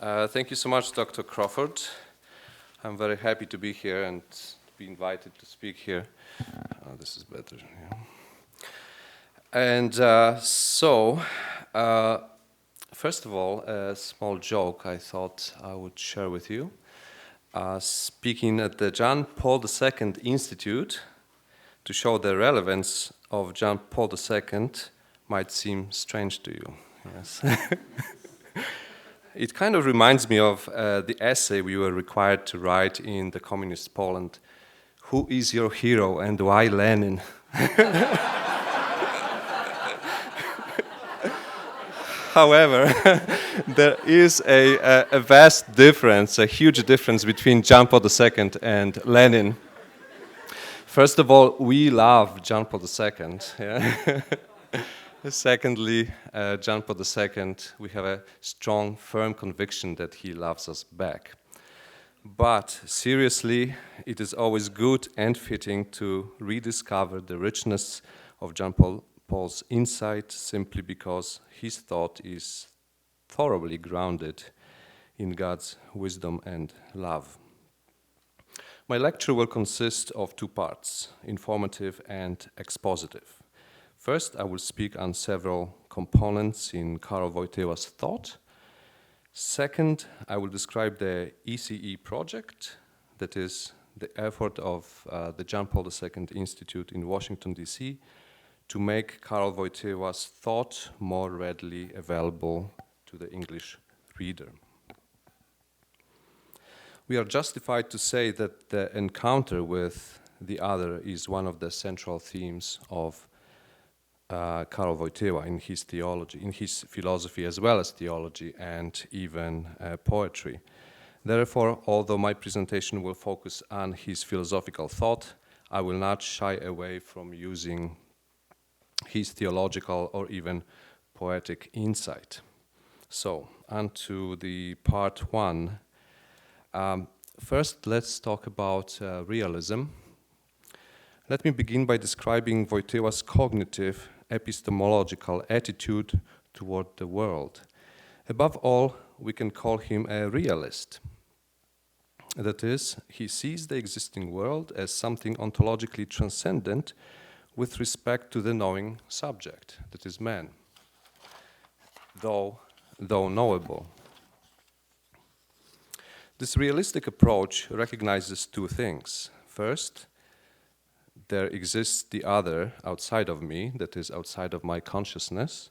Thank you so much, Dr. Crawford. I'm very happy to be here and be invited to speak here. This is better. Yeah. And first of all, a small joke I thought I would share with you. Speaking at the John Paul II Institute, to show the relevance of John Paul II might seem strange to you. Yes. It kind of reminds me of the essay we were required to write in the communist Poland. Who is your hero and why Lenin? However, there is a vast difference, a huge difference between John Paul II and Lenin. First of all, we love John Paul II. Yeah? Secondly, John Paul II, we have a strong, firm conviction that he loves us back. But seriously, it is always good and fitting to rediscover the richness of John Paul's insight simply because his thought is thoroughly grounded in God's wisdom and love. My lecture will consist of two parts, informative and expositive. First, I will speak on several components in Karol Wojtyła's thought. Second, I will describe the ECE project, that is the effort of the John Paul II Institute in Washington, D.C. to make Karol Wojtyła's thought more readily available to the English reader. We are justified to say that the encounter with the other is one of the central themes of Karol Wojtyła in his theology, in his philosophy as well as theology and even poetry. Therefore, although my presentation will focus on his philosophical thought, I will not shy away from using his theological or even poetic insight. So, on to the part one. First, let's talk about realism. Let me begin by describing Wojtyła's cognitive epistemological attitude toward the world. Above all, we can call him a realist. That is, he sees the existing world as something ontologically transcendent with respect to the knowing subject, that is man, though knowable. This realistic approach recognizes two things. First, there exists the other outside of me, that is outside of my consciousness,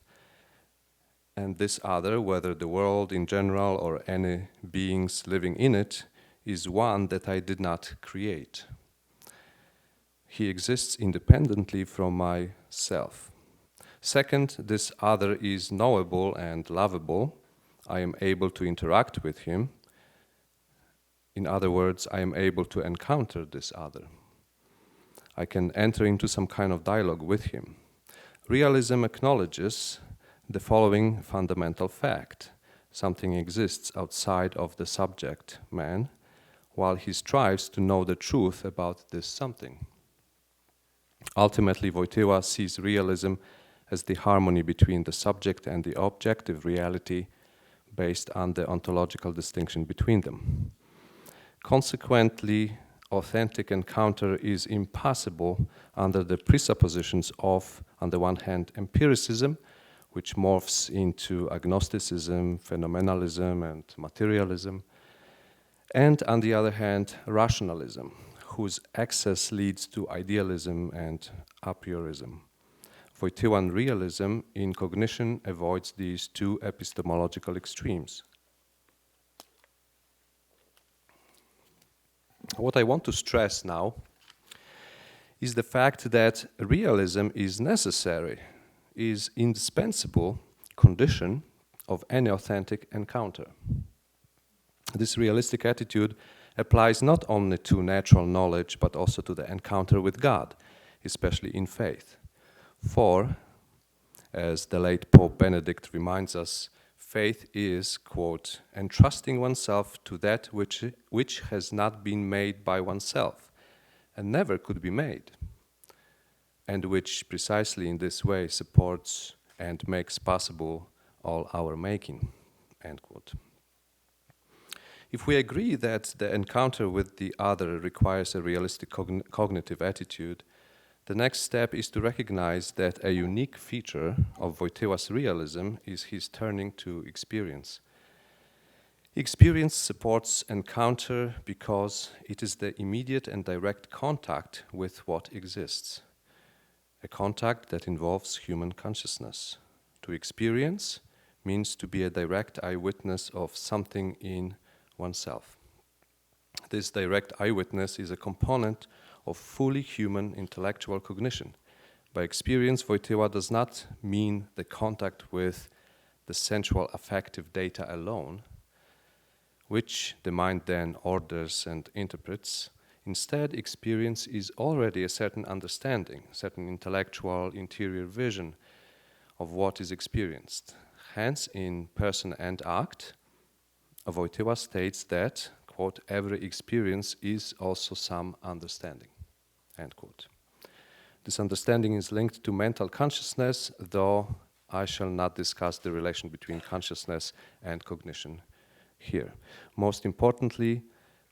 and this other, whether the world in general or any beings living in it, is one that I did not create. He exists independently from myself. Second, this other is knowable and lovable. I am able to interact with him. In other words, I am able to encounter this other. I can enter into some kind of dialogue with him. Realism acknowledges the following fundamental fact. Something exists outside of the subject, man, while he strives to know the truth about this something. Ultimately, Wojtyła sees realism as the harmony between the subject and the objective reality based on the ontological distinction between them. Consequently, authentic encounter is impossible under the presuppositions of, on the one hand, empiricism, which morphs into agnosticism, phenomenalism, and materialism, and on the other hand, rationalism, whose excess leads to idealism and a priorism. Wojtyłan realism in cognition avoids these two epistemological extremes. What I want to stress now is the fact that realism is necessary, is indispensable condition of any authentic encounter. This realistic attitude applies not only to natural knowledge but also to the encounter with God, especially in faith. For, as the late Pope Benedict reminds us, faith is, quote, entrusting oneself to that which has not been made by oneself and never could be made, and which precisely in this way supports and makes possible all our making, end quote. If we agree that the encounter with the other requires a realistic cognitive attitude, the next step is to recognize that a unique feature of Wojtyła's realism is his turning to experience. Experience supports encounter because it is the immediate and direct contact with what exists, a contact that involves human consciousness. To experience means to be a direct eyewitness of something in oneself. This direct eyewitness is a component of fully human intellectual cognition. By experience, Wojtyła does not mean the contact with the sensual affective data alone, which the mind then orders and interprets. Instead, experience is already a certain understanding, certain intellectual interior vision of what is experienced. Hence, in Person and Act, Wojtyła states that, quote, every experience is also some understanding, end quote. This understanding is linked to mental consciousness, though I shall not discuss the relation between consciousness and cognition here. Most importantly,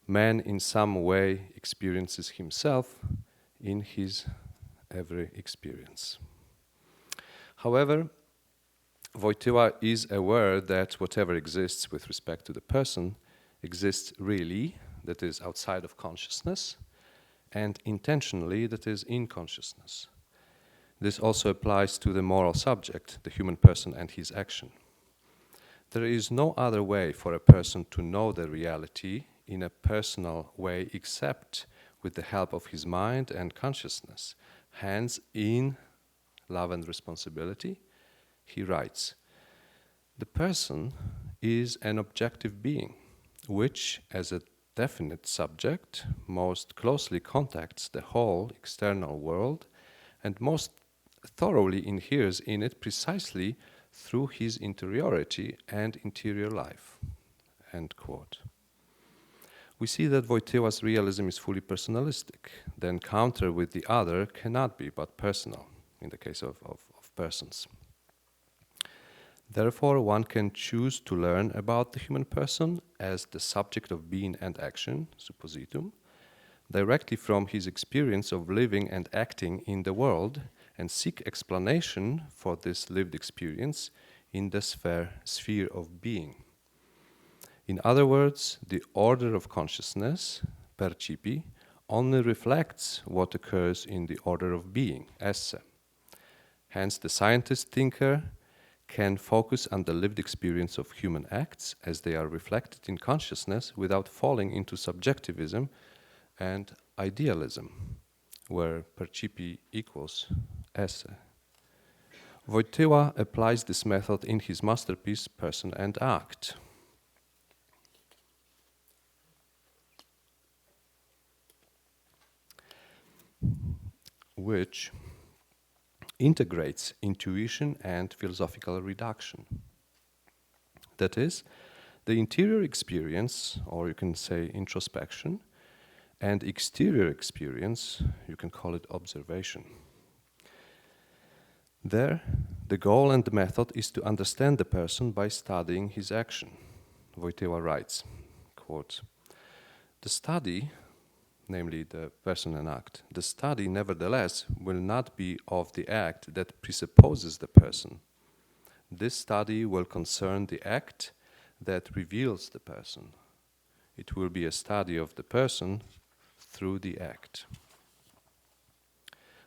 man in some way experiences himself in his every experience. However, Wojtyła is aware that whatever exists with respect to the person exists really, that is outside of consciousness, and intentionally, that is in consciousness. This also applies to the moral subject, the human person and his action. There is no other way for a person to know the reality in a personal way except with the help of his mind and consciousness. Hence, in Love and Responsibility, he writes, the person is an objective being, which, as a definite subject, most closely contacts the whole external world and most thoroughly inheres in it precisely through his interiority and interior life, end quote. We see that Wojtyła's realism is fully personalistic. The encounter with the other cannot be but personal, in the case of persons. Therefore, one can choose to learn about the human person as the subject of being and action, suppositum, directly from his experience of living and acting in the world, and seek explanation for this lived experience in the sphere of being. In other words, the order of consciousness, percipi, only reflects what occurs in the order of being, esse. Hence, the scientist-thinker can focus on the lived experience of human acts as they are reflected in consciousness without falling into subjectivism and idealism, where percipi equals esse. Wojtyła applies this method in his masterpiece, Person and Act. Which integrates intuition and philosophical reduction. That is, the interior experience, or you can say introspection, and exterior experience, you can call it observation. There, the goal and the method is to understand the person by studying his action. Wojtyła writes, quote, the study, namely the person and act, the study nevertheless will not be of the act that presupposes the person. This study will concern the act that reveals the person. It will be a study of the person through the act.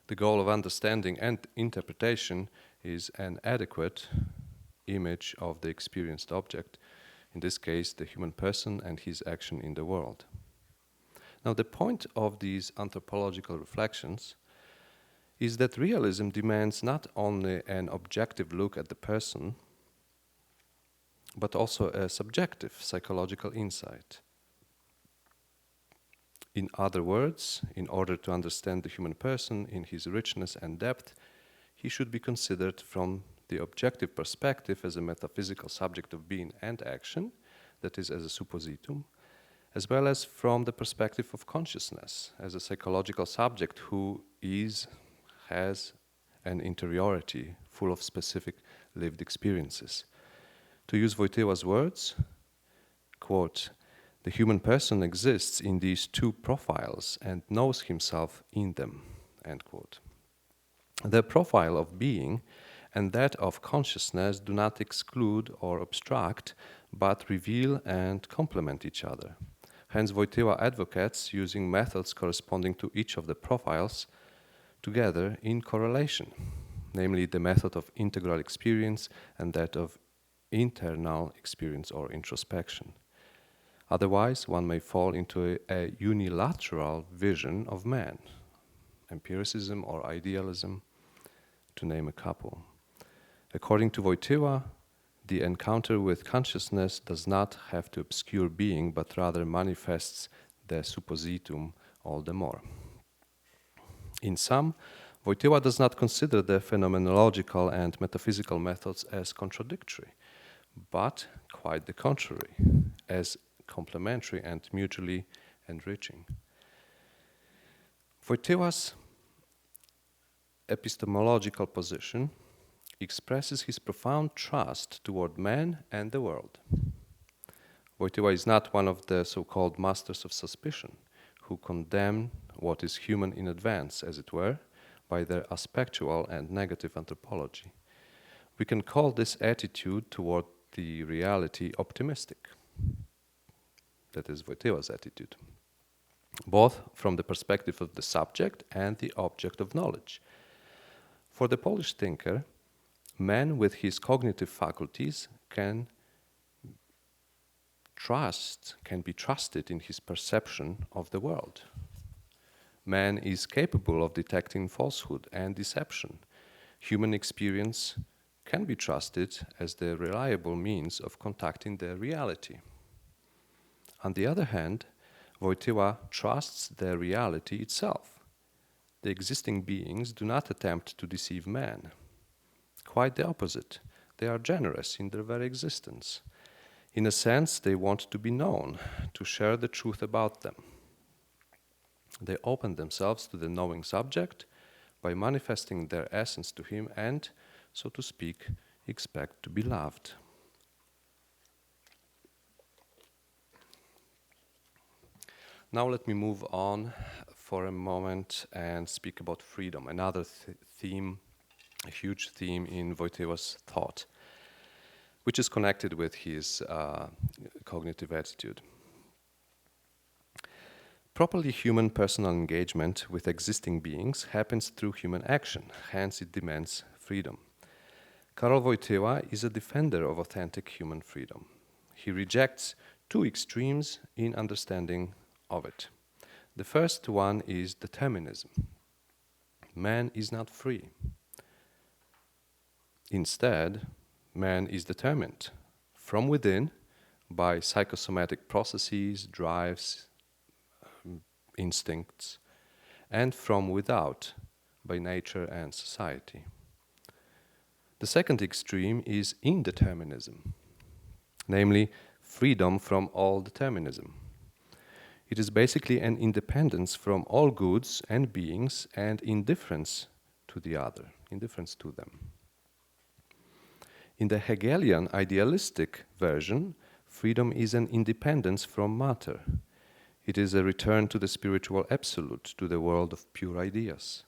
The goal of understanding and interpretation is an adequate image of the experienced object, in this case the human person and his action in the world. Now, the point of these anthropological reflections is that realism demands not only an objective look at the person, but also a subjective psychological insight. In other words, in order to understand the human person in his richness and depth, he should be considered from the objective perspective as a metaphysical subject of being and action, that is, as a suppositum, as well as from the perspective of consciousness, as a psychological subject who has an interiority full of specific lived experiences. To use Wojtyła's words, quote, The human person exists in these two profiles and knows himself in them, end quote. The profile of being and that of consciousness do not exclude or obstruct, but reveal and complement each other. Hence, Wojtyła advocates using methods corresponding to each of the profiles together in correlation, namely the method of integral experience and that of internal experience or introspection. Otherwise, one may fall into a unilateral vision of man, empiricism or idealism, to name a couple. According to Wojtyła, the encounter with consciousness does not have to obscure being, but rather manifests the suppositum all the more. In sum, Wojtyła does not consider the phenomenological and metaphysical methods as contradictory, but quite the contrary, as complementary and mutually enriching. Wojtyła's epistemological position expresses his profound trust toward man and the world. Wojtyła is not one of the so-called masters of suspicion, who condemn what is human in advance, as it were, by their aspectual and negative anthropology. We can call this attitude toward the reality optimistic. That is Wojtyła's attitude, both from the perspective of the subject and the object of knowledge. For the Polish thinker, man with his cognitive faculties can be trusted in his perception of the world. Man is capable of detecting falsehood and deception. Human experience can be trusted as the reliable means of contacting the reality. On the other hand, Wojtyła trusts the reality itself. The existing beings do not attempt to deceive man. Quite the opposite. They are generous in their very existence. In a sense, they want to be known, to share the truth about them. They open themselves to the knowing subject by manifesting their essence to him and, so to speak, expect to be loved. Now let me move on for a moment and speak about freedom, another theme, a huge theme in Wojtyła's thought, which is connected with his cognitive attitude. Properly human personal engagement with existing beings happens through human action, hence it demands freedom. Karol Wojtyła is a defender of authentic human freedom. He rejects two extremes in understanding of it. The first one is determinism. Man is not free. Instead, man is determined from within by psychosomatic processes, drives, instincts, and from without by nature and society. The second extreme is indeterminism, namely freedom from all determinism. It is basically an independence from all goods and beings and indifference to the other, indifference to them. In the Hegelian idealistic version, freedom is an independence from matter. It is a return to the spiritual absolute, to the world of pure ideas.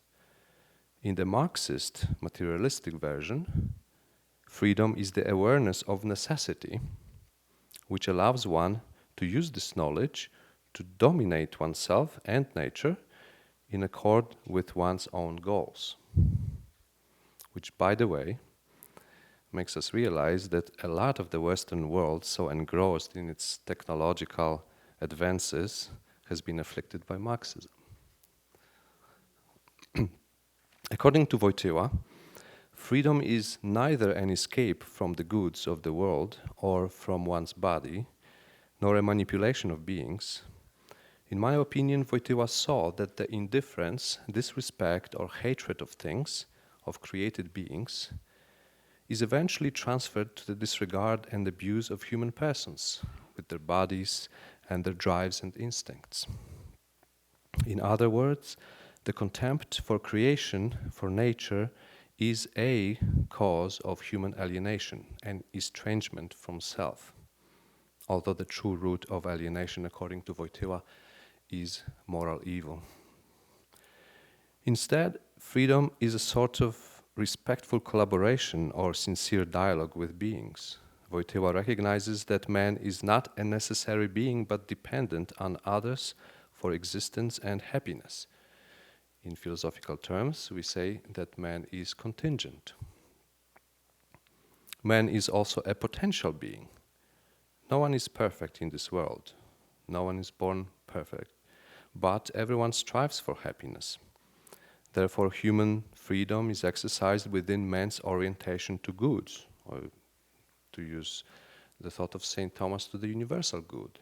In the Marxist materialistic version, freedom is the awareness of necessity, which allows one to use this knowledge to dominate oneself and nature in accord with one's own goals. Which, by the way, makes us realize that a lot of the Western world, so engrossed in its technological advances, has been afflicted by Marxism. According to Wojtyła, freedom is neither an escape from the goods of the world or from one's body, nor a manipulation of beings. In my opinion, Wojtyła saw that the indifference, disrespect, or hatred of things, of created beings, is eventually transferred to the disregard and abuse of human persons, with their bodies and their drives and instincts. In other words, the contempt for creation, for nature, is a cause of human alienation and estrangement from self. although the true root of alienation, according to Wojtyła, is moral evil. Instead, freedom is a sort of respectful collaboration or sincere dialogue with beings. Wojtyła recognizes that man is not a necessary being but dependent on others for existence and happiness. In philosophical terms, we say that man is contingent. Man is also a potential being. No one is perfect in this world. No one is born perfect. But everyone strives for happiness. Therefore, human freedom is exercised within man's orientation to goods, or to use the thought of St. Thomas, to the universal good,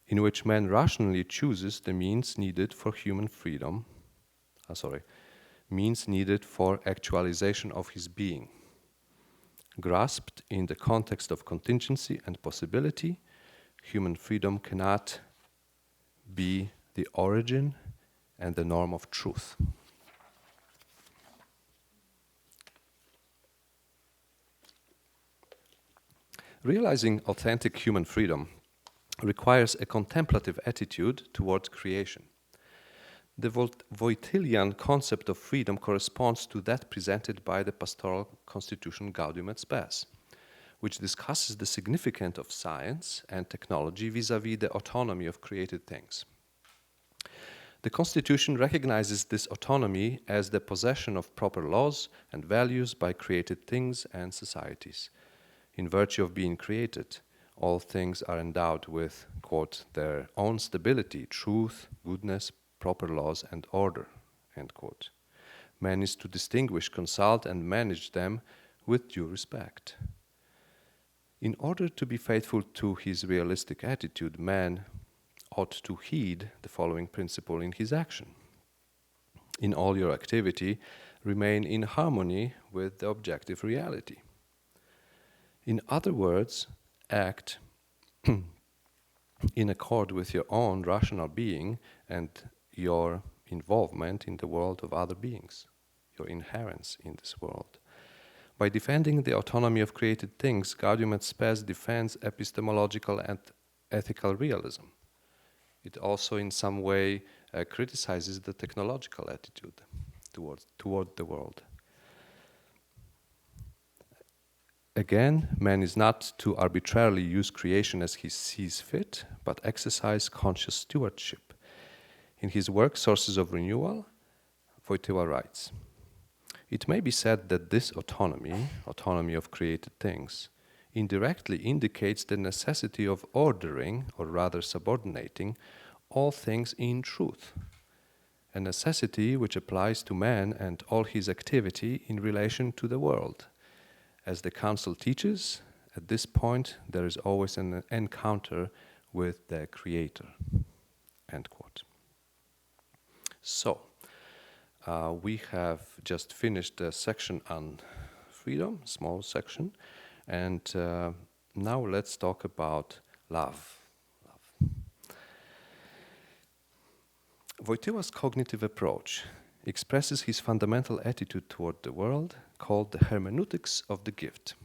in which man rationally chooses the means needed for human freedom, means needed for actualization of his being. Grasped in the context of contingency and possibility, human freedom cannot be the origin and the norm of truth. Realizing authentic human freedom requires a contemplative attitude toward creation. The Wojtylian concept of freedom corresponds to that presented by the pastoral constitution Gaudium et Spes, which discusses the significance of science and technology vis-à-vis the autonomy of created things. The Constitution recognizes this autonomy as the possession of proper laws and values by created things and societies. In virtue of being created, all things are endowed with, quote, their own stability, truth, goodness, proper laws, and order, end quote. Man is to distinguish, consult, and manage them with due respect. In order to be faithful to his realistic attitude, man ought to heed the following principle in his action. In all your activity, remain in harmony with the objective reality. In other words, act in accord with your own rational being and your involvement in the world of other beings, your inherence in this world. By defending the autonomy of created things, Gaudium et Spes defends epistemological and ethical realism. It also in some way criticizes the technological attitude toward the world. Again, man is not to arbitrarily use creation as he sees fit, but exercise conscious stewardship. In his work, Sources of Renewal, Wojtyła writes, "It may be said that this autonomy of created things, indirectly indicates the necessity of ordering, or rather subordinating, all things in truth, a necessity which applies to man and all his activity in relation to the world. As the Council teaches, at this point there is always an encounter with the Creator," end quote. So, we have just finished a section on freedom, small section, and now let's talk about love. Wojtyła's cognitive approach expresses his fundamental attitude toward the world, called the hermeneutics of the gift.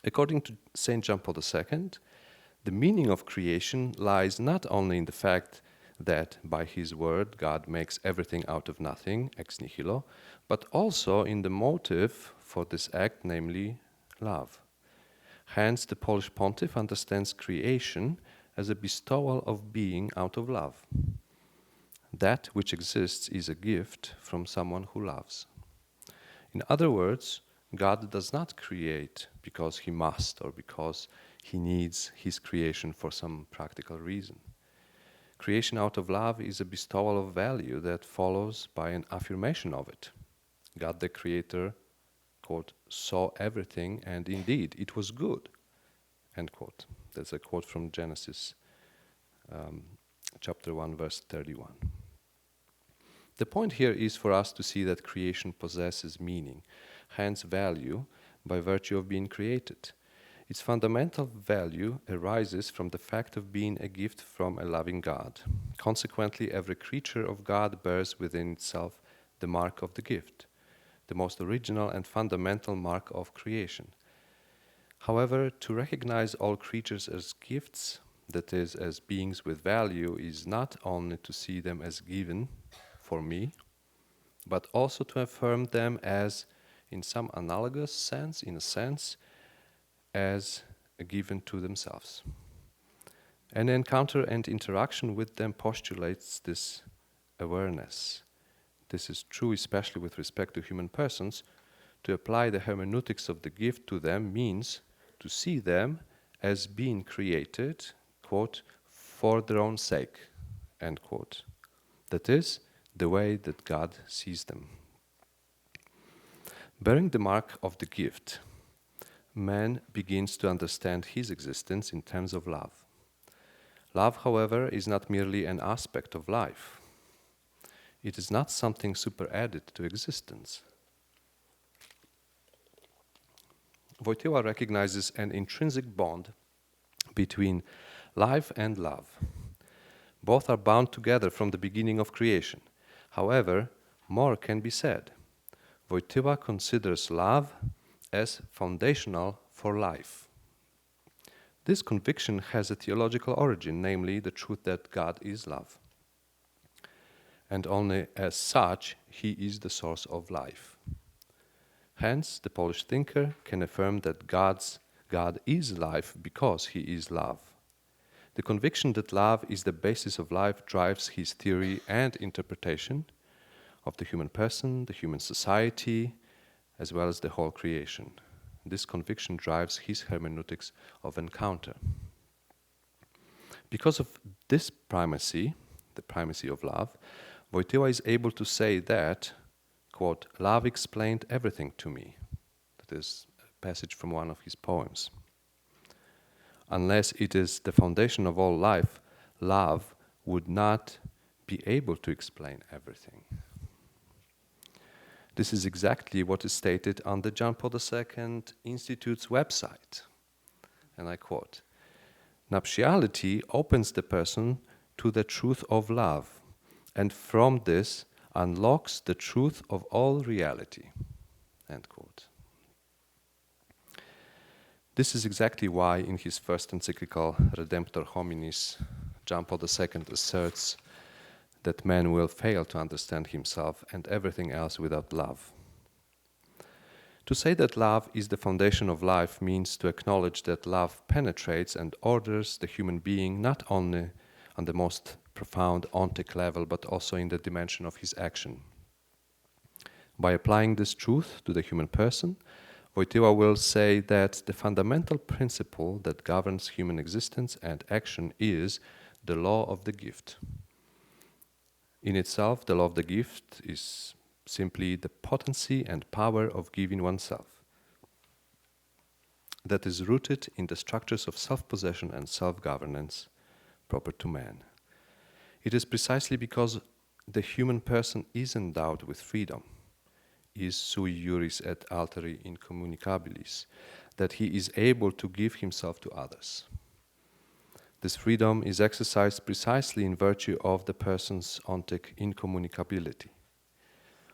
According to St. John Paul II, the meaning of creation lies not only in the fact that by his word God makes everything out of nothing, ex nihilo, but also in the motive for this act, namely love. Hence, the Polish pontiff understands creation as a bestowal of being out of love. That which exists is a gift from someone who loves. In other words, God does not create because he must or because he needs his creation for some practical reason. Creation out of love is a bestowal of value that follows by an affirmation of it. God the Creator, quote, saw everything and indeed it was good, end quote. That's a quote from Genesis chapter 1, verse 31. The point here is for us to see that creation possesses meaning, hence value, by virtue of being created. Its fundamental value arises from the fact of being a gift from a loving God. Consequently, every creature of God bears within itself the mark of the gift, the most original and fundamental mark of creation. However, to recognize all creatures as gifts, that is, as beings with value, is not only to see them as given for me, but also to affirm them as, in some analogous sense, in a sense, as given to themselves. An encounter and interaction with them postulates this awareness. This is true especially with respect to human persons. To apply the hermeneutics of the gift to them means to see them as being created, quote, for their own sake, end quote. That is, the way that God sees them. Bearing the mark of the gift, man begins to understand his existence in terms of love. Love, however, is not merely an aspect of life. It is not something superadded to existence. Wojtyła recognizes an intrinsic bond between life and love. Both are bound together from the beginning of creation. However, more can be said. Wojtyła considers love as foundational for life. This conviction has a theological origin, namely the truth that God is love. And only as such, he is the source of life. Hence, the Polish thinker can affirm that God is life because he is love. The conviction that love is the basis of life drives his theory and interpretation of the human person, the human society, as well as the whole creation. This conviction drives his hermeneutics of encounter. Because of this primacy, the primacy of love, Wojtyła is able to say that, quote, love explained everything to me. That is a passage from one of his poems. Unless it is the foundation of all life, love would not be able to explain everything. This is exactly what is stated on the John Paul II Institute's website. And I quote, "Nuptiality opens the person to the truth of love, and from this unlocks the truth of all reality." End quote. This is exactly why in his first encyclical Redemptor Hominis, John Paul II asserts that man will fail to understand himself and everything else without love. To say that love is the foundation of life means to acknowledge that love penetrates and orders the human being not only on the most profound ontic level, but also in the dimension of his action. By applying this truth to the human person, Wojtyła will say that the fundamental principle that governs human existence and action is the law of the gift. In itself, the law of the gift is simply the potency and power of giving oneself. That is rooted in the structures of self-possession and self-governance proper to man. It is precisely because the human person is endowed with freedom, is sui juris et alteri incommunicabilis, that he is able to give himself to others. This freedom is exercised precisely in virtue of the person's ontic incommunicability.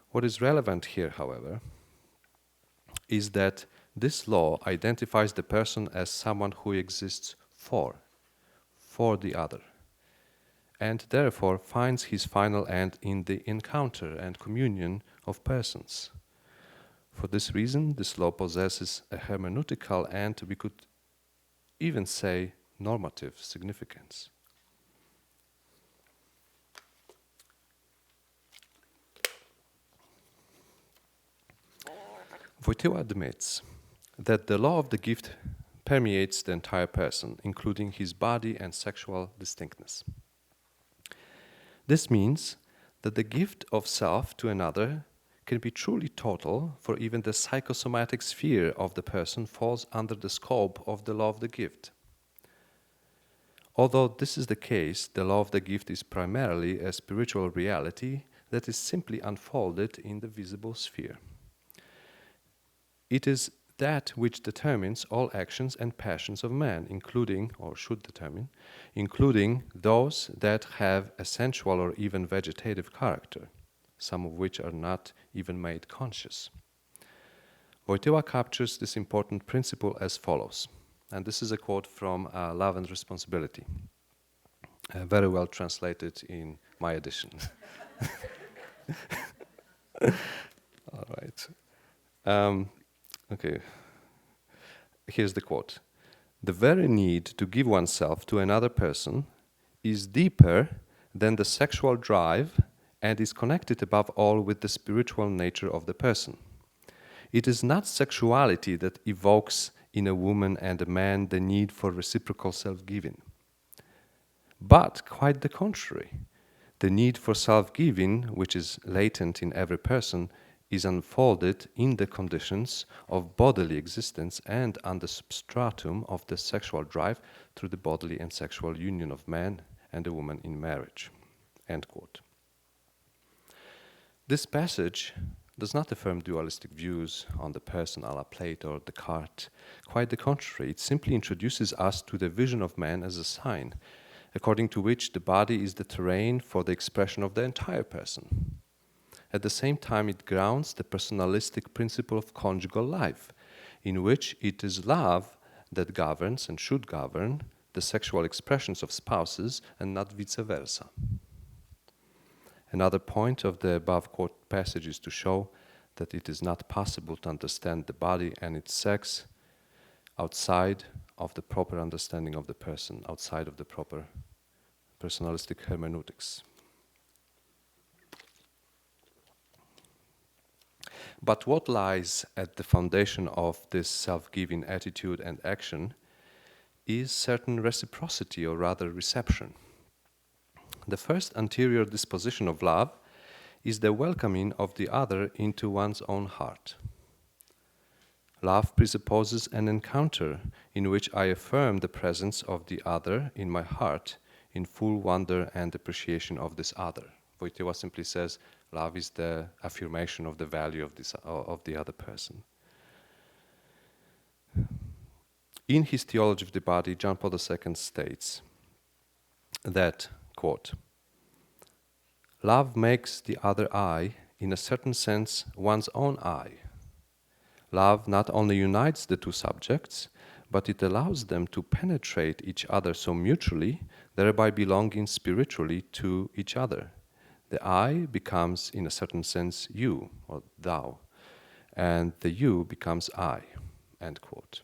What is relevant here, however, is that this law identifies the person as someone who exists for the other, and therefore finds his final end in the encounter and communion of persons. For this reason, this law possesses a hermeneutical and, we could even say, normative significance. Wojtyła admits that the law of the gift permeates the entire person, including his body and sexual distinctness. This means that the gift of self to another can be truly total, for even the psychosomatic sphere of the person falls under the scope of the law of the gift. Although this is the case, the law of the gift is primarily a spiritual reality that is simply unfolded in the visible sphere. It is that which determines all actions and passions of man, including, or should determine, including those that have a sensual or even vegetative character, some of which are not even made conscious. Wojtyła captures this important principle as follows. And this is a quote from Love and Responsibility, very well translated in my edition. All right. Okay. Here's the quote. The very need to give oneself to another person is deeper than the sexual drive and is connected above all with the spiritual nature of the person. It is not sexuality that evokes in a woman and a man the need for reciprocal self-giving, but quite the contrary. The need for self-giving, which is latent in every person, is unfolded in the conditions of bodily existence and on the substratum of the sexual drive through the bodily and sexual union of man and a woman in marriage. End quote. This passage does not affirm dualistic views on the person a la Plato or Descartes. Quite the contrary, it simply introduces us to the vision of man as a sign, according to which the body is the terrain for the expression of the entire person. At the same time, it grounds the personalistic principle of conjugal life, in which it is love that governs and should govern the sexual expressions of spouses and not vice versa. Another point of the above quote passage is to show that it is not possible to understand the body and its sex outside of the proper understanding of the person, outside of the proper personalistic hermeneutics. But what lies at the foundation of this self-giving attitude and action is certain reciprocity, or rather reception. The first anterior disposition of love is the welcoming of the other into one's own heart. Love presupposes an encounter in which I affirm the presence of the other in my heart in full wonder and appreciation of this other. Wojtyła simply says, love is the affirmation of the value of the other person. In his Theology of the Body, John Paul II states that, quote, love makes the other I, in a certain sense, one's own I. Love not only unites the two subjects, but it allows them to penetrate each other so mutually, thereby belonging spiritually to each other. The I becomes, in a certain sense, you, or thou, and the you becomes I, end quote.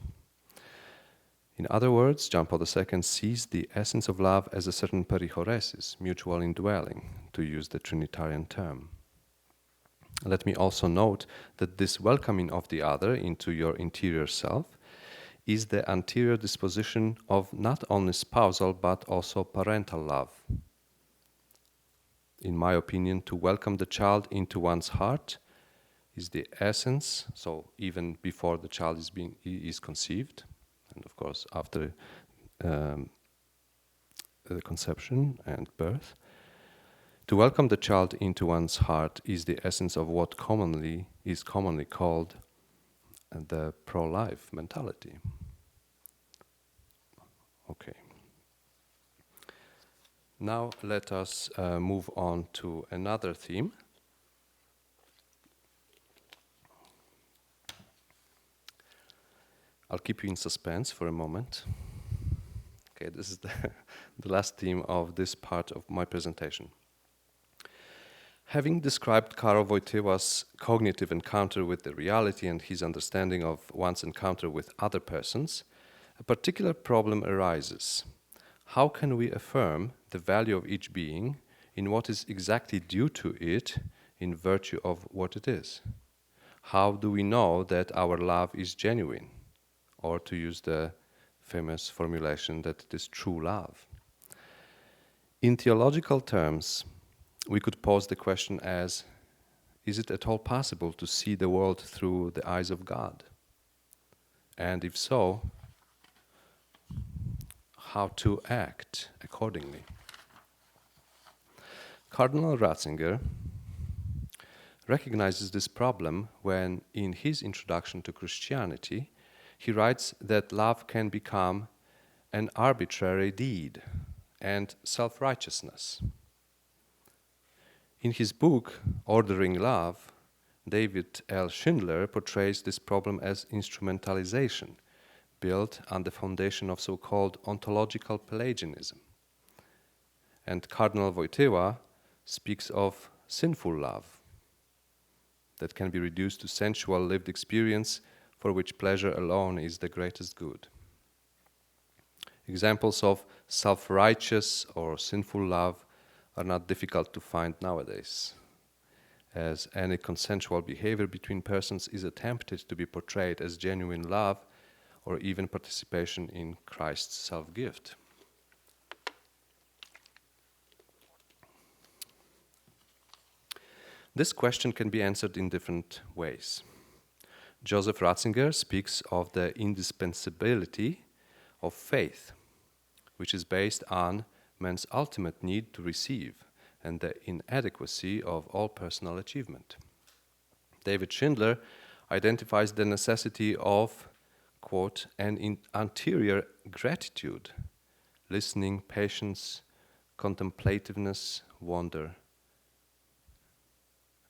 In other words, John Paul II sees the essence of love as a certain perichoresis, mutual indwelling, to use the Trinitarian term. Let me also note that this welcoming of the other into your interior self is the anterior disposition of not only spousal but also parental love. In my opinion, to welcome the child into one's heart is the essence, so even before the child is conceived, and of course after the conception and birth. To welcome the child into one's heart is the essence of what is commonly called the pro-life mentality. Okay. Now let us move on to another theme. I'll keep you in suspense for a moment. Okay, this is the last theme of this part of my presentation. Having described Karol Wojtyła's cognitive encounter with the reality and his understanding of one's encounter with other persons, a particular problem arises. How can we affirm the value of each being in what is exactly due to it in virtue of what it is? How do we know that our love is genuine? Or to use the famous formulation that it is true love. In theological terms, we could pose the question as, is it at all possible to see the world through the eyes of God? And if so, how to act accordingly? Cardinal Ratzinger recognizes this problem when, in his introduction to Christianity, he writes that love can become an arbitrary deed and self-righteousness. In his book, Ordering Love, David L. Schindler portrays this problem as instrumentalization, built on the foundation of so-called ontological Pelagianism. And Cardinal Wojtyła speaks of sinful love that can be reduced to sensual lived experience for which pleasure alone is the greatest good. Examples of self-righteous or sinful love are not difficult to find nowadays, as any consensual behavior between persons is attempted to be portrayed as genuine love or even participation in Christ's self-gift. This question can be answered in different ways. Joseph Ratzinger speaks of the indispensability of faith, which is based on man's ultimate need to receive and the inadequacy of all personal achievement. David Schindler identifies the necessity of, quote, an anterior gratitude, listening, patience, contemplativeness, wonder,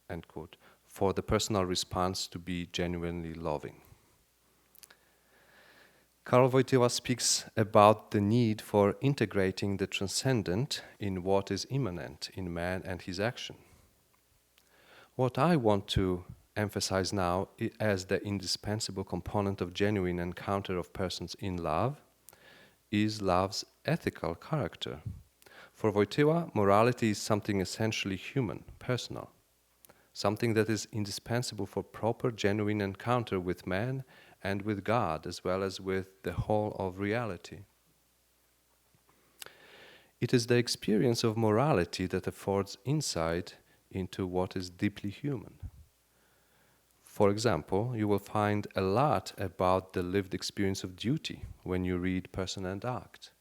end quote, for the personal response to be genuinely loving. Karol Wojtyła speaks about the need for integrating the transcendent in what is immanent in man and his action. What I want to emphasize now as the indispensable component of genuine encounter of persons in love is love's ethical character. For Wojtyła, morality is something essentially human, personal, something that is indispensable for proper, genuine encounter with man and with God, as well as with the whole of reality. It is the experience of morality that affords insight into what is deeply human. For example, you will find a lot about the lived experience of duty when you read Person and Act,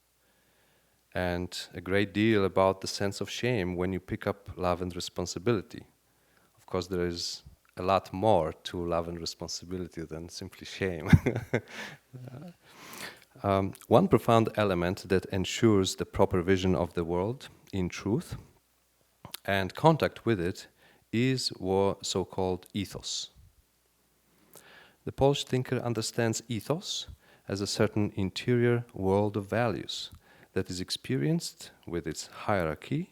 and a great deal about the sense of shame when you pick up Love and Responsibility. Of course, there is a lot more to love and responsibility than simply shame. One profound element that ensures the proper vision of the world in truth and contact with it is what so-called ethos. The Polish thinker understands ethos as a certain interior world of values that is experienced with its hierarchy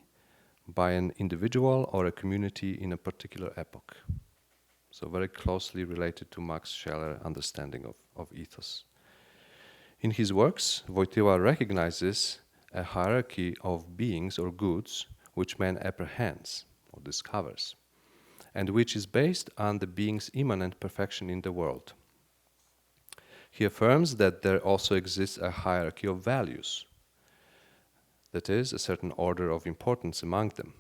by an individual or a community in a particular epoch. So very closely related to Max Scheller's understanding of ethos. In his works, Wojtyła recognizes a hierarchy of beings or goods which man apprehends or discovers, and which is based on the being's immanent perfection in the world. He affirms that there also exists a hierarchy of values, that is, a certain order of importance among them.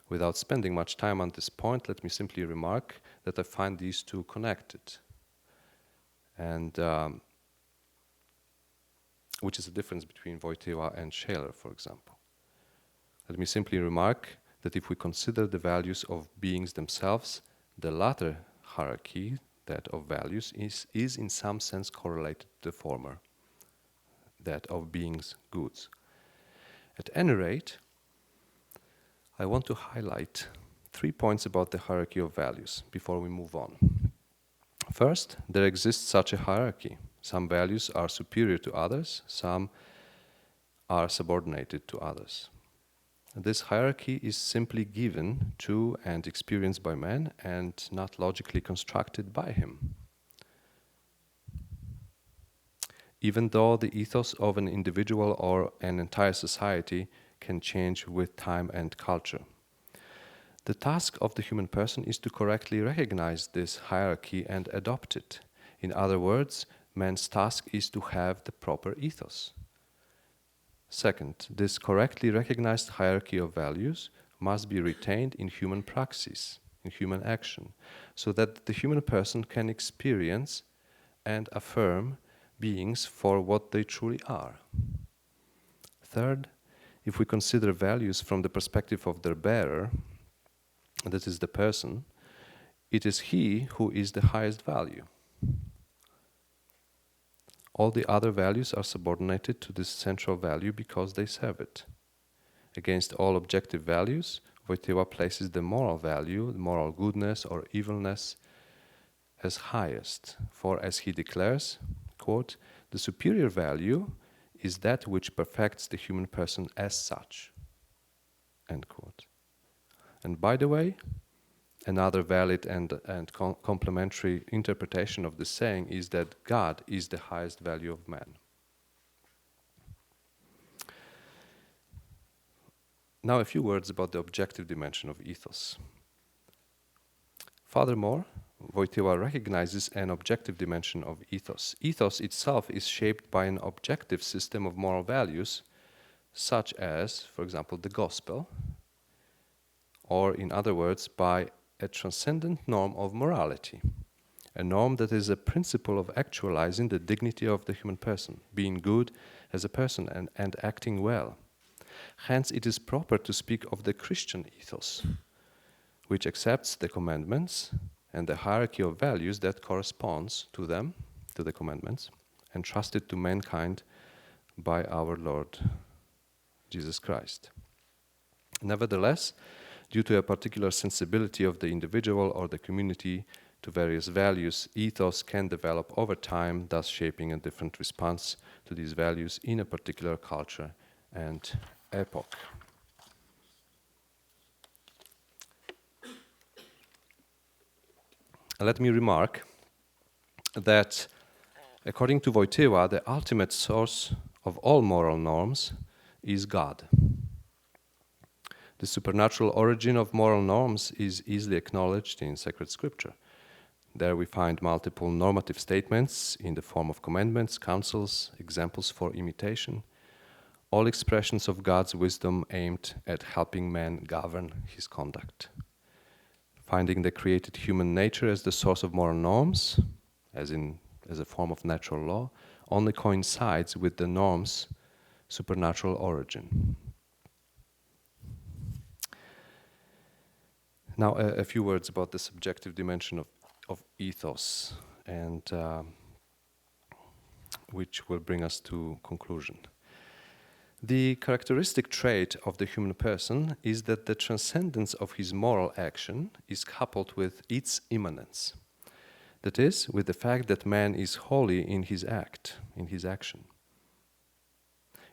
Without spending much time on this point, let me simply remark that I find these two connected, and which is the difference between Wojtyła and Scheler, for example. Let me simply remark that if we consider the values of beings themselves, the latter hierarchy, that of values, is in some sense correlated to the former, that of beings' goods. At any rate, I want to highlight 3 points about the hierarchy of values before we move on. First, there exists such a hierarchy. Some values are superior to others, some are subordinated to others. This hierarchy is simply given to and experienced by man and not logically constructed by him. Even though the ethos of an individual or an entire society can change with time and culture. The task of the human person is to correctly recognize this hierarchy and adopt it. In other words, man's task is to have the proper ethos. Second, this correctly recognized hierarchy of values must be retained in human praxis, in human action, so that the human person can experience and affirm beings for what they truly are. Third, if we consider values from the perspective of their bearer, that is the person, it is he who is the highest value. All the other values are subordinated to this central value because they serve it. Against all objective values, Wojtyła places the moral value, the moral goodness or evilness as highest, for as he declares, quote, "The superior value is that which perfects the human person as such," end quote. And by the way, another valid and complementary interpretation of this saying is that God is the highest value of man. Now a few words about the objective dimension of ethos. Furthermore, Wojtyła recognizes an objective dimension of ethos. Ethos itself is shaped by an objective system of moral values, such as, for example, the gospel, or in other words, by a transcendent norm of morality, a norm that is a principle of actualizing the dignity of the human person, being good as a person and acting well. Hence, it is proper to speak of the Christian ethos, which accepts the commandments and the hierarchy of values that corresponds to them, to the commandments, entrusted to mankind by our Lord Jesus Christ. Nevertheless, due to a particular sensibility of the individual or the community to various values, ethos can develop over time, thus shaping a different response to these values in a particular culture and epoch. Let me remark that, according to Wojtyła, the ultimate source of all moral norms is God. The supernatural origin of moral norms is easily acknowledged in sacred scripture. There we find multiple normative statements in the form of commandments, counsels, examples for imitation, all expressions of God's wisdom aimed at helping man govern his conduct. Finding the created human nature as the source of moral norms, as a form of natural law, only coincides with the norm's supernatural origin. Now, a few words about the subjective dimension of ethos, and which will bring us to conclusion. The characteristic trait of the human person is that the transcendence of his moral action is coupled with its immanence. That is, with the fact that man is holy in his act, in his action.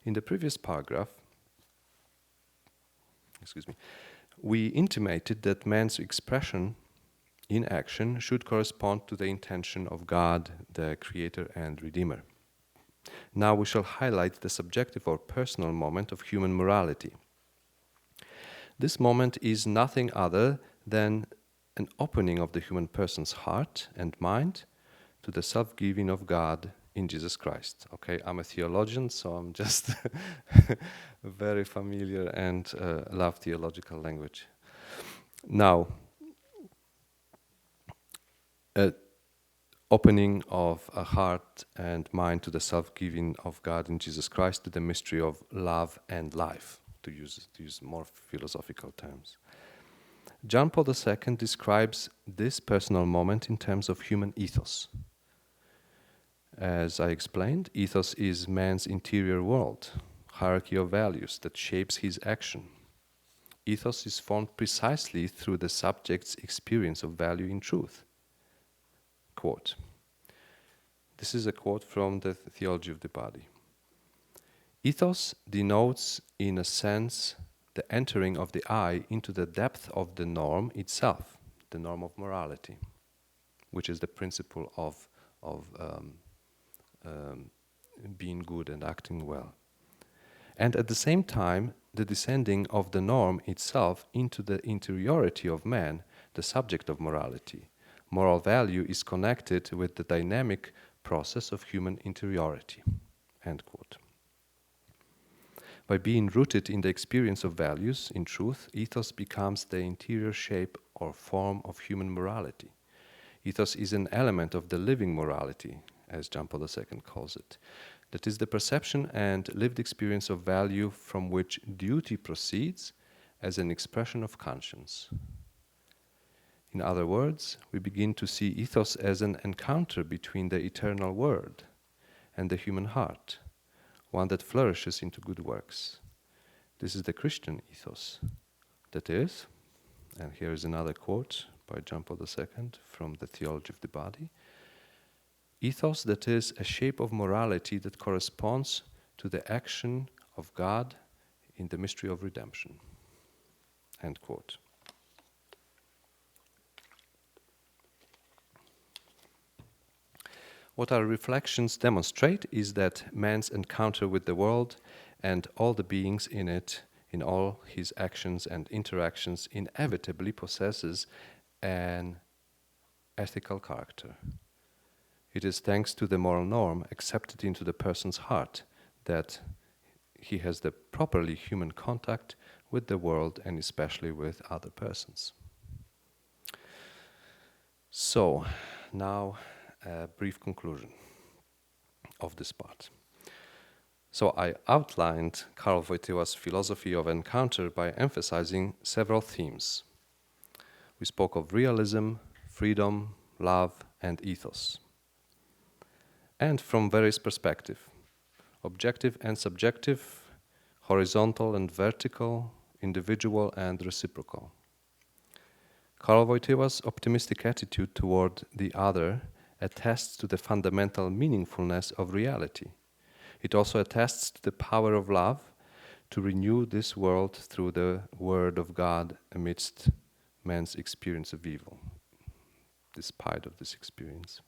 In the previous paragraph, we intimated that man's expression in action should correspond to the intention of God, the Creator and Redeemer. Now we shall highlight the subjective or personal moment of human morality. This moment is nothing other than an opening of the human person's heart and mind to the self-giving of God in Jesus Christ. Okay, I'm a theologian, so I'm just very familiar and love theological language. Now, opening of a heart and mind to the self-giving of God in Jesus Christ, to the mystery of love and life, to use more philosophical terms. John Paul II describes this personal moment in terms of human ethos. As I explained, ethos is man's interior world, hierarchy of values that shapes his action. Ethos is formed precisely through the subject's experience of value in truth. Quote. This is a quote from the Theology of the Body. Ethos denotes, in a sense, the entering of the eye into the depth of the norm itself, the norm of morality, which is the principle of being good and acting well. And at the same time, the descending of the norm itself into the interiority of man, the subject of morality. Moral value is connected with the dynamic process of human interiority. End quote. By being rooted in the experience of values, in truth, ethos becomes the interior shape or form of human morality. Ethos is an element of the living morality, as John Paul II calls it. That is the perception and lived experience of value from which duty proceeds as an expression of conscience. In other words, we begin to see ethos as an encounter between the eternal word and the human heart, one that flourishes into good works. This is the Christian ethos. That is, and here is another quote by John Paul II from the Theology of the Body. Ethos, that is a shape of morality that corresponds to the action of God in the mystery of redemption. End quote. What our reflections demonstrate is that man's encounter with the world and all the beings in it, in all his actions and interactions, inevitably possesses an ethical character. It is thanks to the moral norm accepted into the person's heart that he has the properly human contact with the world and especially with other persons. So, now a brief conclusion of this part. So I outlined Karol Wojtyła's philosophy of encounter by emphasizing several themes. We spoke of realism, freedom, love, and ethos. And from various perspectives, objective and subjective, horizontal and vertical, individual and reciprocal. Karol Wojtyła's optimistic attitude toward the other attests to the fundamental meaningfulness of reality. It also attests to the power of love to renew this world through the Word of God amidst man's experience of evil, despite of this experience.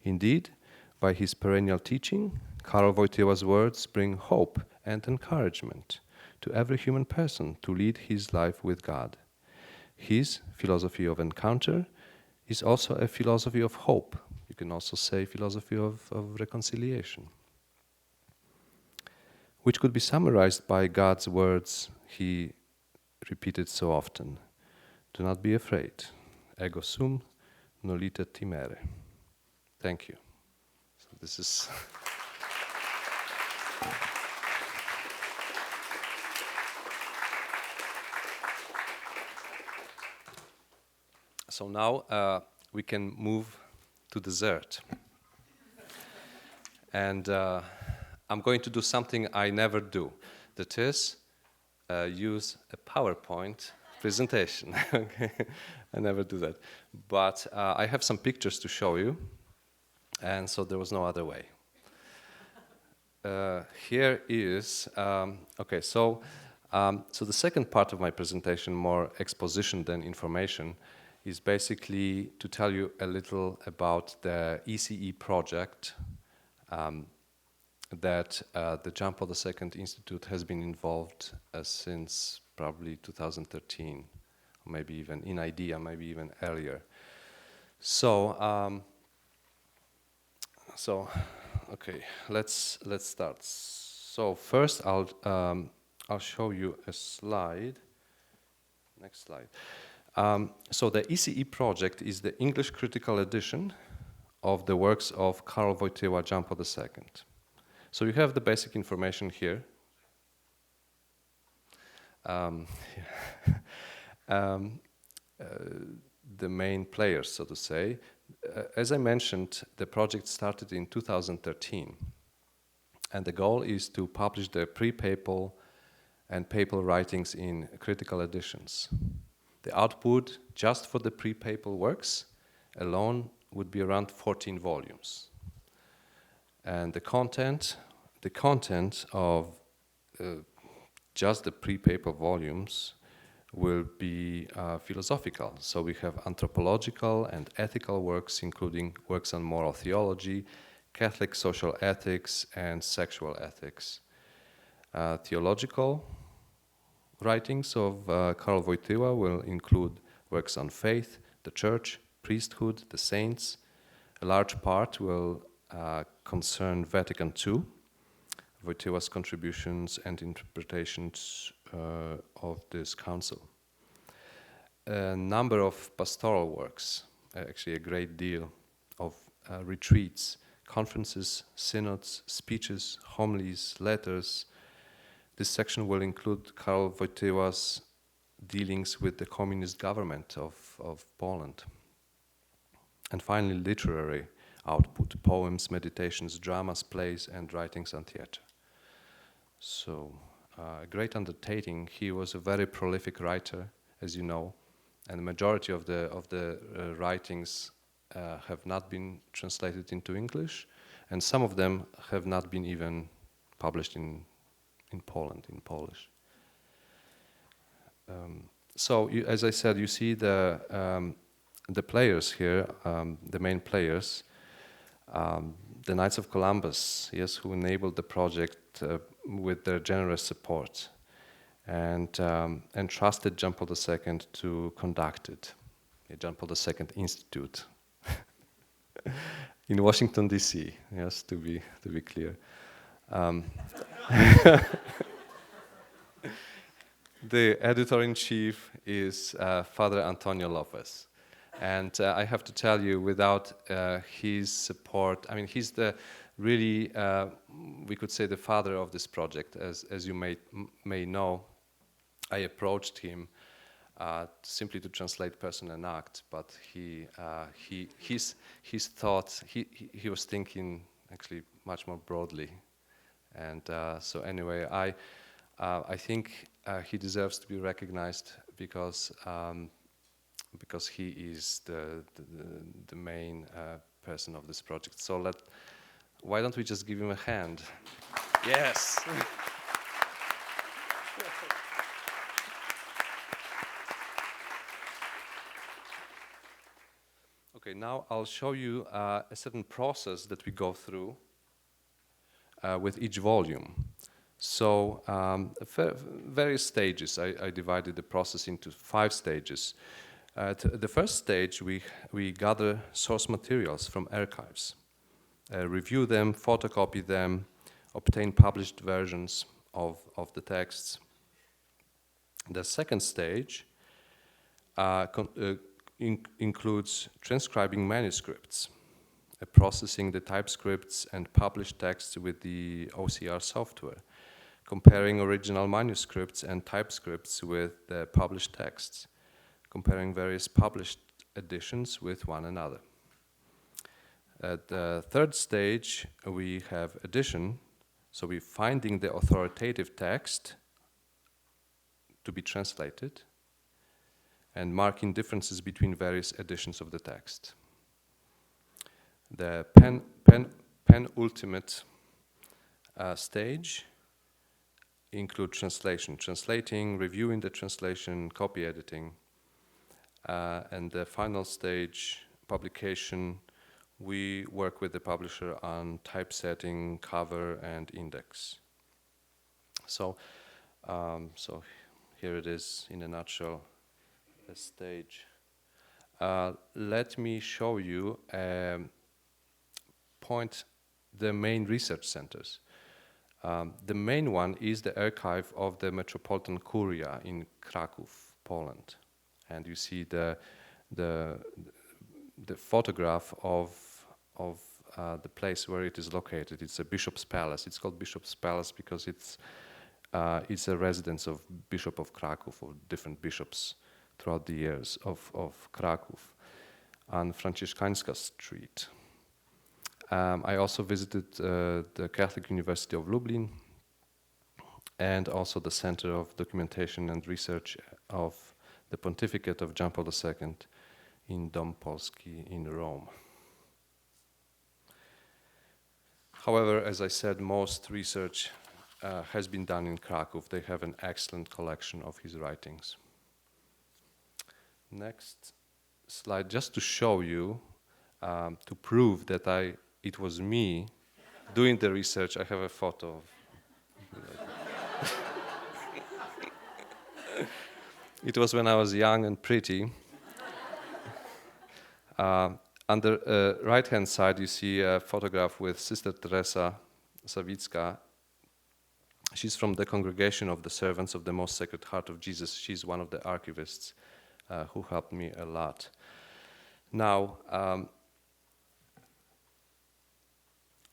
Indeed, by his perennial teaching, Karol Wojtyła's words bring hope and encouragement to every human person to lead his life with God. His philosophy of encounter is also a philosophy of hope. You can also say philosophy of reconciliation, which could be summarized by God's words he repeated so often. Do not be afraid. Ego sum, nolite timere. Thank you. So this is... So now we can move to dessert. And I'm going to do something I never do. That is, use a PowerPoint presentation. Okay, I never do that. But I have some pictures to show you, and so there was no other way. Here is, okay, so the second part of my presentation, more exposition than information, is basically to tell you a little about the ECE project that the John Paul II Institute has been involved since probably 2013, or maybe even in idea, maybe even earlier. So, okay, let's start. So first, I'll show you a slide. Next slide. So the ECE project is the English critical edition of the works of Karol Wojtyła, John Paul II. So you have the basic information here. The main players, so to say. As I mentioned, the project started in 2013, and the goal is to publish the pre-papal and papal writings in critical editions. The output just for the pre-papal works alone would be around 14 volumes. And the content of just the pre-papal volumes will be philosophical. So we have anthropological and ethical works, including works on moral theology, Catholic social ethics, and sexual ethics. Theological writings of Karol Wojtyła will include works on faith, the church, priesthood, the saints. A large part will concern Vatican II, Wojtyła's contributions and interpretations of this council. A number of pastoral works, actually a great deal of retreats, conferences, synods, speeches, homilies, letters. This section will include Karol Wojtyła's dealings with the communist government of Poland. And finally, literary output, poems, meditations, dramas, plays, and writings on theater. So, a great undertaking. He was a very prolific writer, as you know, and the majority of the writings have not been translated into English, and some of them have not been even published in Poland, in Polish. So, as I said, you see the players here, the main players, the Knights of Columbus, yes, who enabled the project with their generous support, and trusted John Paul II to conduct it. The John Paul II Institute in Washington D.C. Yes, to be clear. The editor-in-chief is Father Antonio Lopez. And I have to tell you, without his support, I mean, he's the really, we could say, the father of this project. As you may know, I approached him simply to translate Person and Act, but his thoughts, he was thinking actually much more broadly. And so anyway, I think he deserves to be recognized because he is the main person of this project. So why don't we just give him a hand? Yes. Okay, now I'll show you a certain process that we go through with each volume. So various stages. I divided the process into 5 stages. At the first stage, we gather source materials from archives, review them, photocopy them, obtain published versions of the texts. The second stage includes transcribing manuscripts, processing the typescripts and published texts with the OCR software, comparing original manuscripts and typescripts with the published texts, comparing various published editions with one another. At the third stage, we have edition, so we're finding the authoritative text to be translated and marking differences between various editions of the text. The penultimate stage include translating, reviewing the translation, copy editing, and the final stage, publication, we work with the publisher on typesetting, cover, and index. So here it is in a nutshell, the stage. Let me show you the main research centers. The main one is the archive of the Metropolitan Curia in Kraków, Poland. And you see the photograph of the place where it is located. It's a bishop's palace. It's called Bishop's Palace because it's a residence of Bishop of Kraków, or different bishops throughout the years of Kraków on Franciszkańska Street. I also visited the Catholic University of Lublin and also the Center of Documentation and Research of the Pontificate of John Paul II in Dom Polski in Rome. However, as I said, most research has been done in Kraków. They have an excellent collection of his writings. Next slide, just to show you, to prove that it was me doing the research. I have a photo of it was when I was young and pretty. On the right-hand side, you see a photograph with Sister Teresa Sawicka. She's from the Congregation of the Servants of the Most Sacred Heart of Jesus. She's one of the archivists who helped me a lot. Now,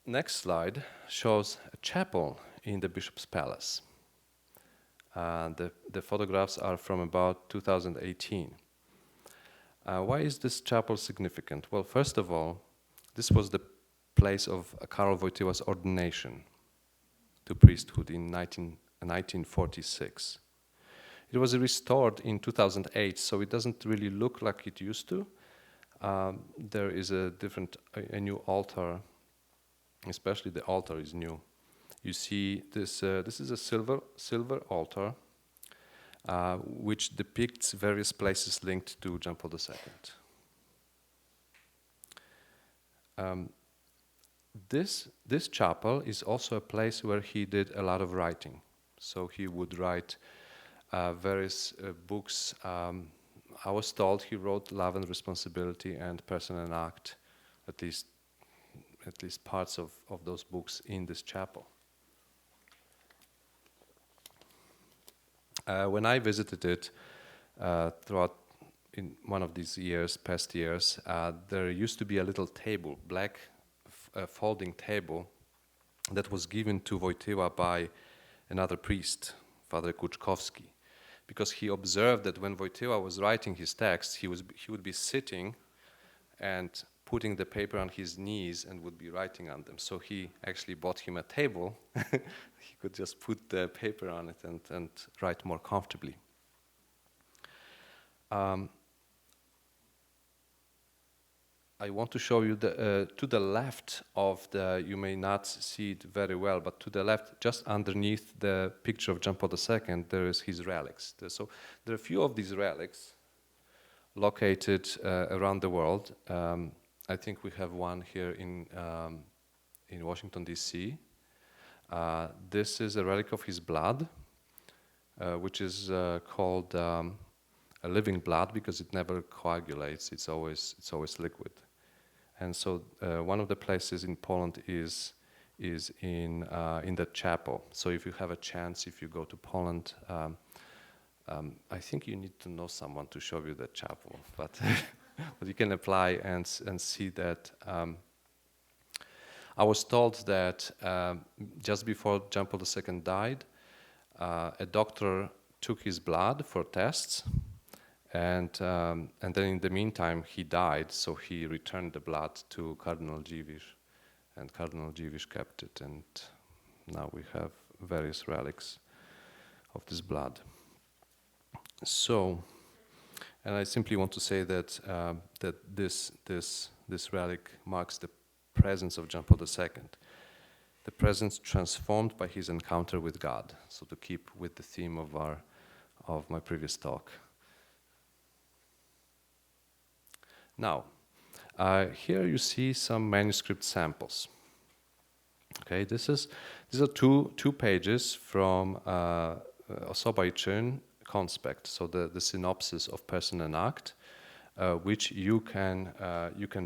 next slide shows a chapel in the Bishop's Palace. The photographs are from about 2018. Why is this chapel significant? Well, first of all, this was the place of Karol Wojtyła's ordination to priesthood in 1946. It was restored in 2008, so it doesn't really look like it used to. There is a new altar, especially the altar is new. You see this, this is a silver altar, which depicts various places linked to John Paul II. This chapel is also a place where he did a lot of writing. So he would write various books. I was told he wrote Love and Responsibility and Person and Act, at least parts of those books in this chapel. When I visited it throughout in one of these past years, there used to be a little table, black folding table, that was given to Wojtyła by another priest, Father Kuczkowski, because he observed that when Wojtyła was writing his text, he would be sitting and putting the paper on his knees and would be writing on them. So he actually bought him a table. He could just put the paper on it and write more comfortably. I want to show you to the left of you may not see it very well, but to the left, just underneath the picture of John Paul II, there is his relics. So there are a few of these relics located around the world. I think we have one here in Washington, D.C. This is a relic of his blood, which is called a living blood because it never coagulates. It's always liquid. And so one of the places in Poland is in the chapel. So if you have a chance, if you go to Poland, I think you need to know someone to show you the chapel, but but you can apply and see that. I was told that just before John Paul II died, a doctor took his blood for tests, and then in the meantime he died. So he returned the blood to Cardinal Dziwisz, and Cardinal Dziwisz kept it, and now we have various relics of this blood. So, and I simply want to say that that this relic marks the presence of John Paul II, the presence transformed by his encounter with God. So to keep with the theme of my previous talk. Now, here you see some manuscript samples. Okay, these are two pages from Osoba i Czyn Conspect, so the synopsis of Person and Act, which you can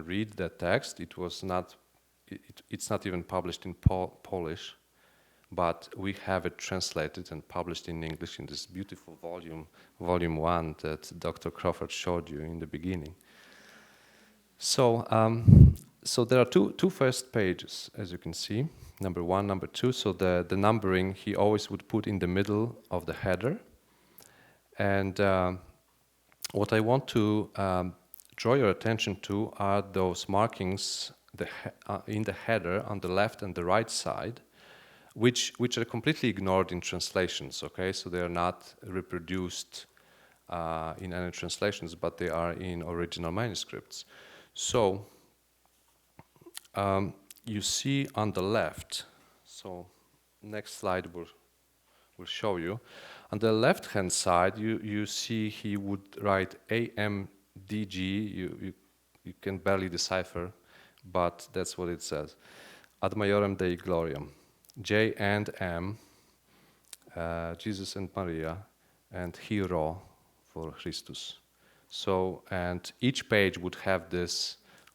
read the text. It's not even published in Polish, but we have it translated and published in English in this beautiful volume 1 that Dr. Crawford showed you in the beginning. So so there are two first pages, as you can see, number 1, number 2. So the numbering he always would put in the middle of the header. And what I want to draw your attention to are those markings in the header on the left and the right side, which are completely ignored in translations. Okay, so they are not reproduced in any translations, but they are in original manuscripts. So you see on the left. So next slide will show you. On the left-hand side, you see he would write AMDG. You can barely decipher, but that's what it says. Ad Majorem Dei Gloriam. J and M, Jesus and Maria, and Hero for Christus. So, and each page would have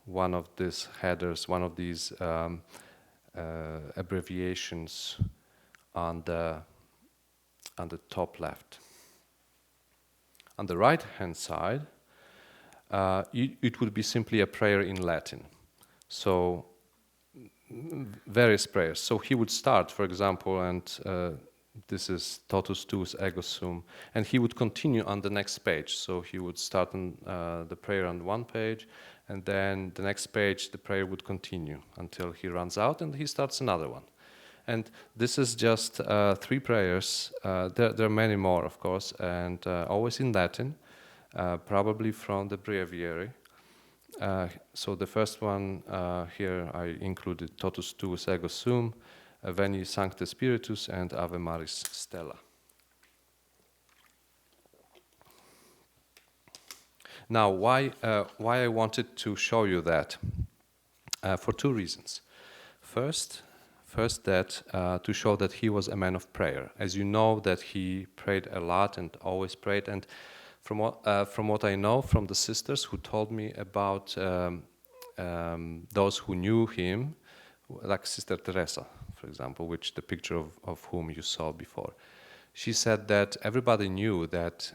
one of these headers, one of these abbreviations on the top left. On the right-hand side, it would be simply a prayer in Latin. So various prayers. So he would start, for example, and this is totus tuus ego sum, and he would continue on the next page. So he would start on the prayer on one page, and then the next page the prayer would continue until he runs out and he starts another one. And this is just 3 prayers. There are many more, of course, and always in Latin, probably from the breviary. So the first one here I included Totus tuus ego sum, Veni Sancte Spiritus, and Ave Maris Stella. Now, why I wanted to show you that? For 2 reasons. First that to show that he was a man of prayer. As you know, that he prayed a lot and always prayed. And from what I know from the sisters who told me about those who knew him, like Sister Teresa, for example, which the picture of whom you saw before. She said that everybody knew that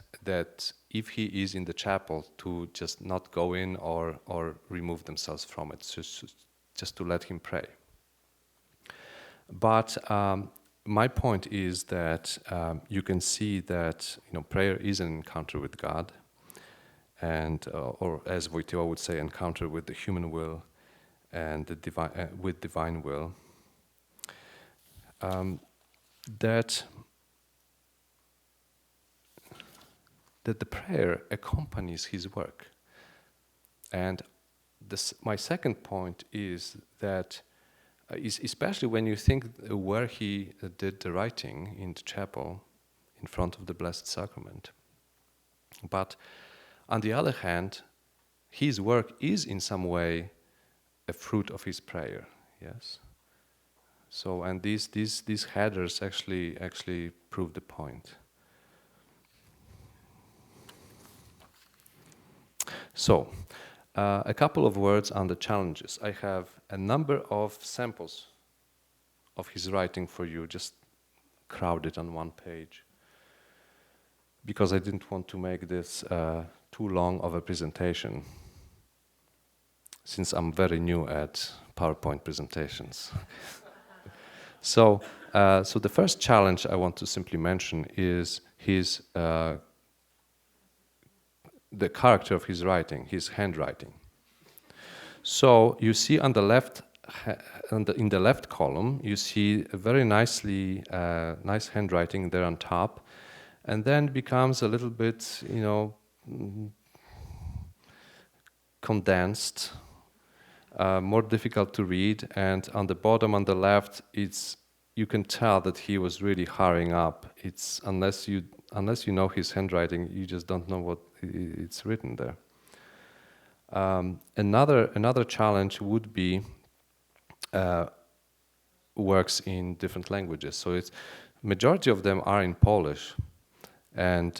if he is in the chapel, to just not go in or remove themselves from it, just to let him pray. But my point is that you can see that prayer is an encounter with God, and or as Wojtyła would say, encounter with the human will and the with divine will. That the prayer accompanies his work. And my second point is that, especially when you think where he did the writing in the chapel, in front of the Blessed Sacrament. But on the other hand, his work is in some way a fruit of his prayer, yes? So, and these headers actually prove the point. So, a couple of words on the challenges. I have a number of samples of his writing for you, just crowded on one page, because I didn't want to make this too long of a presentation, since I'm very new at PowerPoint presentations. So the first challenge I want to simply mention is his the character of his writing, his handwriting. So you see on the left, in the left column, you see a very nice handwriting there on top, and then becomes a little bit, condensed, more difficult to read. And on the bottom, on the left, you can tell that he was really hurrying up. It's unless you know his handwriting, you just don't know what it's written there. Another challenge would be works in different languages. So majority of them are in Polish, and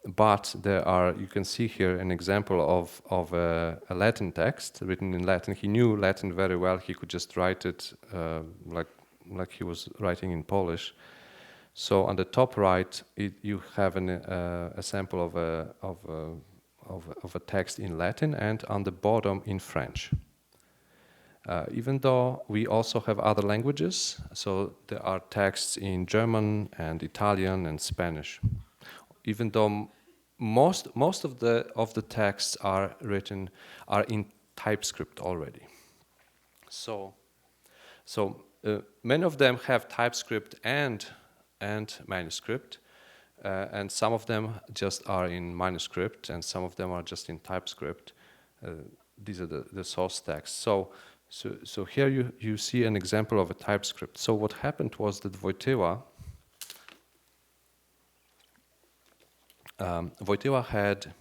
but there are, you can see here an example of a Latin text written in Latin. He knew Latin very well. He could just write it like he was writing in Polish. So on the top right, you have a sample of a text in Latin, and on the bottom in French. Even though we also have other languages, so there are texts in German and Italian and Spanish. Even though most of the texts are in TypeScript already. So many of them have TypeScript and manuscript, and some of them just are in manuscript, and some of them are just in TypeScript. These are the source texts. So here you see an example of a TypeScript. So what happened was that Wojtyła had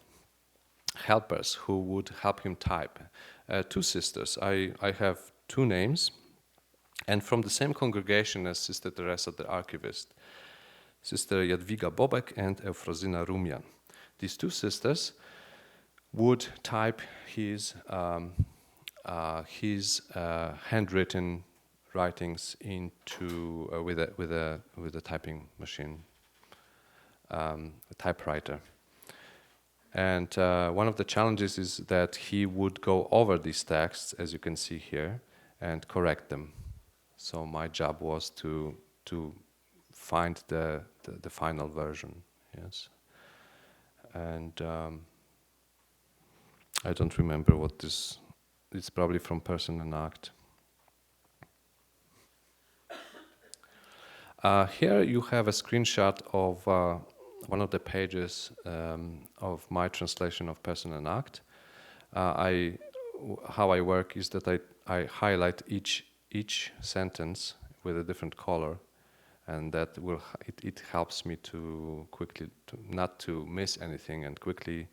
helpers who would help him type. 2 sisters. I have 2 names, and from the same congregation as Sister Teresa, the archivist, Sister Jadwiga Bobek and Eufrozyna Rumian. These 2 sisters would type his handwritten writings into with a typing machine, a typewriter. And one of the challenges is that he would go over these texts, as you can see here, and correct them. So my job was to find the final version, yes. And I don't remember what this. It's probably from Person and Act. Here you have a screenshot of one of the pages of my translation of Person and Act. How I work is that I highlight each sentence with a different color, and that it helps me to quickly not to miss anything and quickly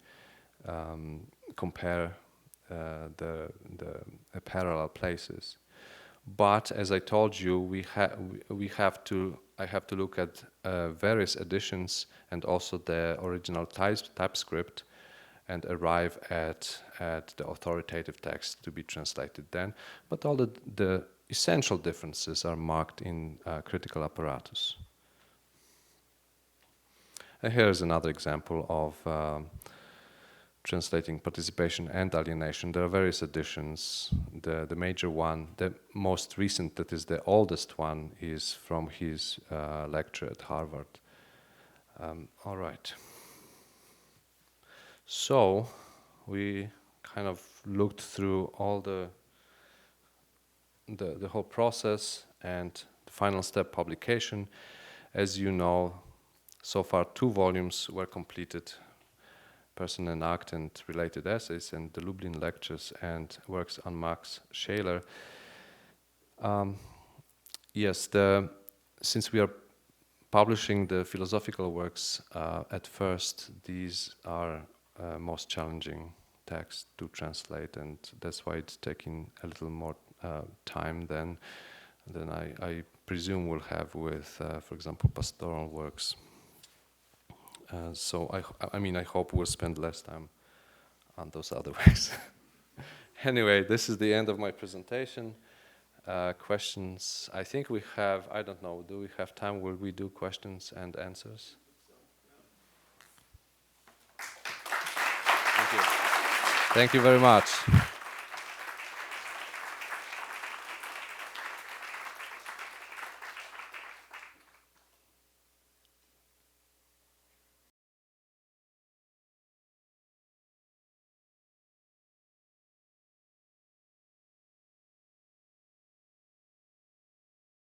compare the parallel places. But as I told you, I have to look at various editions and also the original TypeScript and arrive at the authoritative text to be translated then. But all the essential differences are marked in critical apparatus. And here is another example of translating participation and alienation. There are various editions. The major one, the most recent, that is the oldest one, is from his lecture at Harvard. All right. So we kind of looked through all the whole process and the final step, publication. As you know, so far 2 volumes were completed: Person and Act and Related Essays, and the Lublin Lectures and Works on Max Scheler. Yes, since we are publishing the philosophical works at first, these are most challenging texts to translate, and that's why it's taking a little more time than I presume we'll have with, for example, pastoral works. So I hope we'll spend less time on those other works. Anyway, this is the end of my presentation. Questions? I think we have, I don't know, do we have time? Will we do questions and answers? Thank you. Thank you very much.